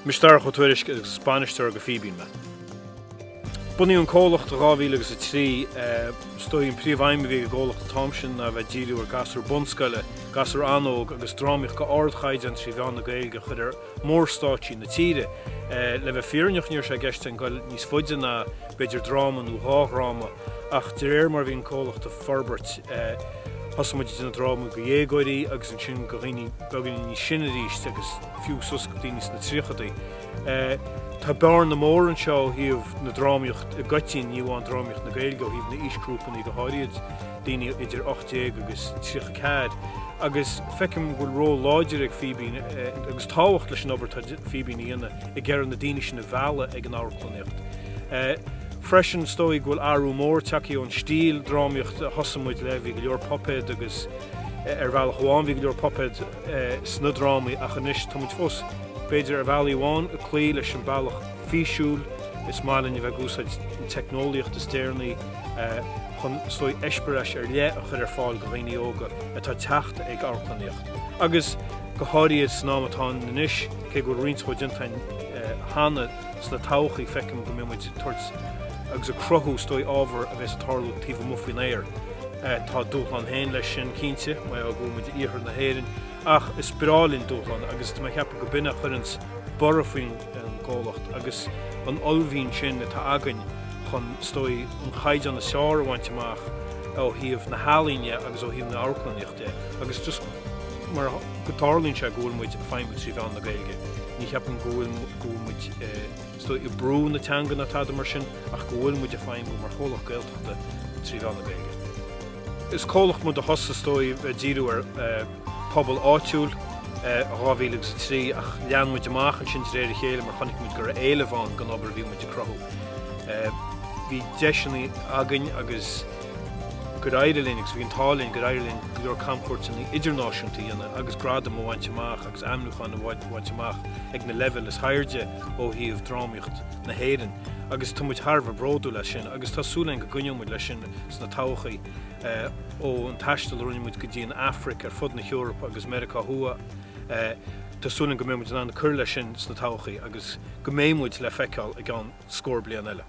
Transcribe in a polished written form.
Mistar chotwirish Spanish tar go fibin me. Bunny an cólacht a rávílegus a trí stoi in príomhhaim vi gólach a Thompson a bheit díú ar gasar bunskale, gasar anóg agus drámich go ardchaid an trí bhean na gailge chud mórstáití na tíre. Le bheith fíorneach níor sé gceist an goil níos fuide na beidir dráman ú hághráma ach de mar bhín cólacht a forbert Hasmuid na dráma go dhégóirí agus an sin go riní began ní sinnaríist agus fiú suscataínis na tríchadaí. Tá bearn na mór an seo híomh na drámiocht a gatín níomháin drámiocht na gailge híomh na isgrúpan í go háiríad daoine idir 8 agus 3 agus fecim bhfuil ró láidir ag fibín agus táhacht leis an obair tá fibín íana I gceann na daoine sin na bheala ag an áirclaíocht. Freisin stoi bhfuil áú mór takeí ón stíl drámiocht hosamúid le bhí go leor poped agus bheal chuáin bhí go leor poped sna drámaí a chanis tá muid fós beidir bhealaí bháin a clí leis an bailach físiúil is málainn bheith gúsáid an technoliacht is téirnaí chun stoi eisperais le a chud fáil go bhaoine óga atá teachta ag áirclaíocht. Agus go háiríad snámatá na níis cé go rionscoidintain hána sna tauchaí fecim go mimiid tuairt agus a crothú stoi ábhar a bheits tarlú tíomh mufaoin éir. Tá dúchlan héin leis sin cínte, mai a gúmuid íothar na héireann ach is spirálinn dúchlan agus tá cheappa go binne churins borfaoin an gálacht agus an olbhín sin atá againn chun stoi an chaid an na seáir bhaintteach ó híomh na hálíine agus ó híomh na áirclaíochta agus just mar go tarlíonn sé gúilmuid feimmuid sí bhean na gailge. Ní cheapan gúilmuid stoi I brú na teangan atá mar sin ach gúilmuid a feimú mar cholach gailteachta trí bhean na gailge. Is cólach mu a hosa stoi díú ar pobl áitiúil a rávílegus a trí ach leanmuid amachchan sin réir chéile mar chanig muid gur éile bháin gan obair bhí muid a crothú. Bhí deisinaí againn agus go éidirlín agus bhí an tálín go éidirlín go leor campúirt in idirnáisiúnta dhéanana agus grada mo bhaintteach agus amnúchan a bhaintteach ag na level is hairde ó híomh drámiocht na héireann agus tá muid Tharbh bródú lei sin agus tásúlainn go gcuinemuid lei sin sna tauchaí ó an taistil runmuid go dtí an Africa ar fud na Eorpa agus America thua tásúlainn go mémuid an chur lei sin sna tauchaí agus go mémuid le feiceáil ag an scór bliain eile.